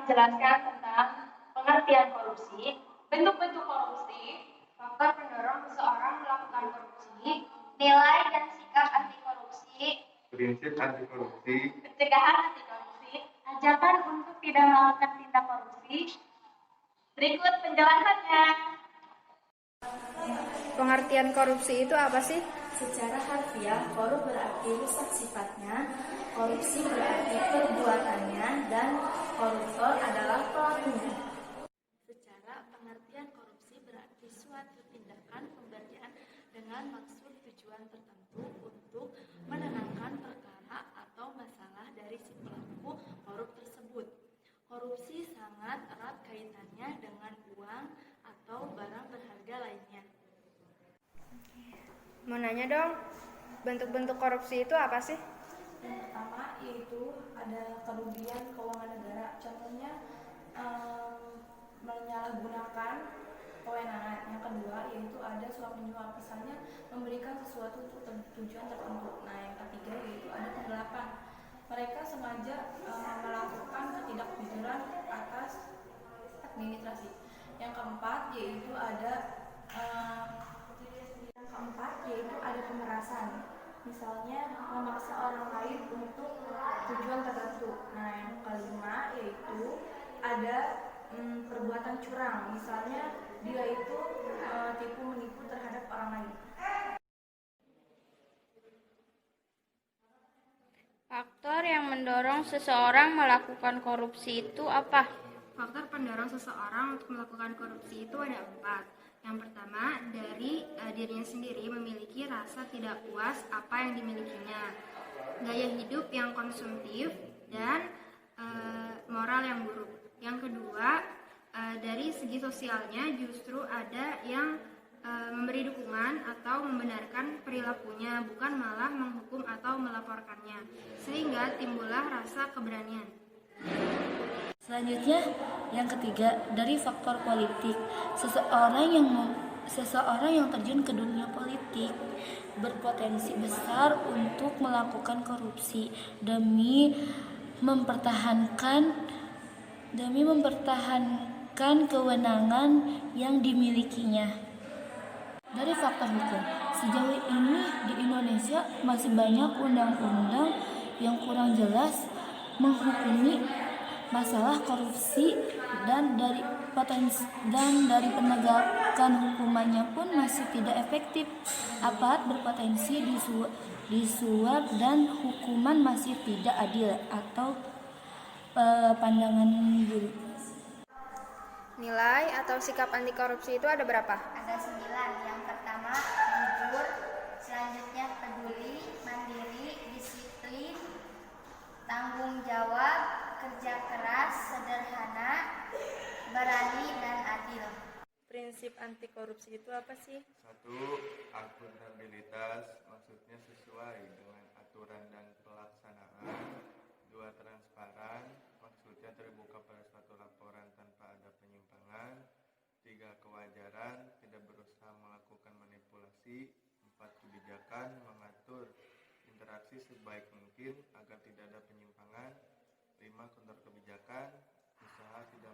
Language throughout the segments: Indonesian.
menjelaskan tentang pengertian korupsi, bentuk-bentuk korupsi, faktor pendorong seseorang melakukan korupsi, nilai dan sikap anti korupsi, prinsip anti korupsi, pencegahan anti korupsi, ajakan untuk tidak melakukan tindak korupsi. Berikut penjelasannya. Pengertian korupsi itu apa sih? Secara harfiah, korup berarti rusak sifatnya, korupsi berarti perbuatannya, dan koruptor adalah pelakunya. Secara pengertian korupsi berarti suatu tindakan pemberian dengan maksud tujuan tertentu untuk menenangkan perkara atau masalah dari si pelaku korup tersebut. Korupsi sangat erat kaitannya dengan uang atau barang berharga lainnya. Mau nanya dong, bentuk-bentuk korupsi itu apa sih? Yang pertama yaitu ada kerugian keuangan negara, contohnya menyalahgunakan kewenangan. Yang kedua yaitu ada suap menyuap, misalnya memberikan sesuatu untuk tujuan tertentu. Nah, yang ketiga yaitu ada penggelapan, mereka sengaja melakukan ketidakjujuran atas administrasi. Yang keempat yaitu ada pemerasan, misalnya memaksa orang lain untuk tujuan tertentu. Nah, yang kelima yaitu ada perbuatan curang, misalnya dia itu tipu menipu terhadap orang lain. Faktor yang mendorong seseorang melakukan korupsi itu apa? Faktor pendorong seseorang untuk melakukan korupsi itu ada 4. Yang pertama, dari dirinya sendiri memiliki rasa tidak puas apa yang dimilikinya, gaya hidup yang konsumtif, dan moral yang buruk. Yang kedua, dari segi sosialnya justru ada yang memberi dukungan atau membenarkan perilakunya, bukan malah menghukum atau melaporkannya, sehingga timbullah rasa keberanian. Selanjutnya, yang ketiga, dari faktor politik. Seseorang yang terjun ke dunia politik berpotensi besar untuk melakukan korupsi demi mempertahankan kewenangan yang dimilikinya. Dari faktor hukum, sejauh ini di Indonesia masih banyak undang-undang yang kurang jelas menghukumi masalah korupsi, dan dari penegakan hukumannya pun masih tidak efektif. Aparat berpotensi disuap dan hukuman masih tidak adil atau pandangan buruk. Nilai atau sikap anti korupsi itu ada berapa? Ada 9. Yang pertama, jujur. Selanjutnya, peduli, mandiri, disiplin, tanggung jawab, kerja keras, sederhana, berani, dan adil. Prinsip anti korupsi itu apa sih? 1. Akuntabilitas, maksudnya sesuai dengan aturan dan pelaksanaan. 2. Transparan, maksudnya terbuka pada suatu laporan tanpa ada penyimpangan. 3. Kewajaran, tidak berusaha melakukan manipulasi. 4. Kebijakan, mengatur interaksi sebaik mungkin agar tidak ada penyimpangan. 5. Kontrol kebijakan, usaha tidak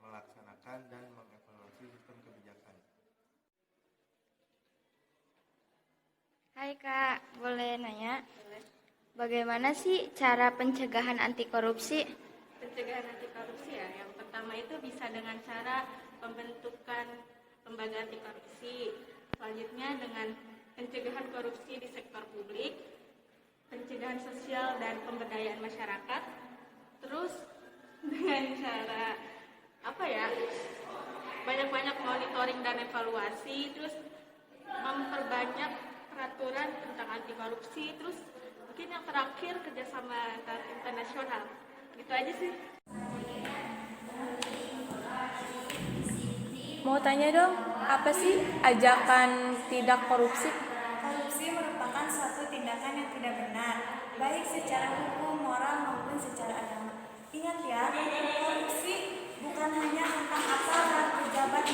melaksanakan dan mengevaluasi sistem kebijakan. Hai Kak, boleh nanya? Bagaimana sih cara pencegahan anti korupsi? Pencegahan anti korupsi yang pertama itu bisa dengan cara pembentukan lembaga anti korupsi. Selanjutnya dengan pencegahan korupsi di sektor publik, pencegahan sosial dan pemberdayaan masyarakat. Terus dengan cara banyak-banyak monitoring dan evaluasi, terus memperbanyak peraturan tentang anti korupsi, terus mungkin yang terakhir kerjasama antar internasional. Gitu aja sih. Mau tanya dong, apa sih ajakan tidak korupsi? Korupsi merupakan suatu tindakan yang tidak benar, baik secara hukum, moral, maupun secara agama. Ingat ya, korupsi bukan hanya tentang aparat, pejabat,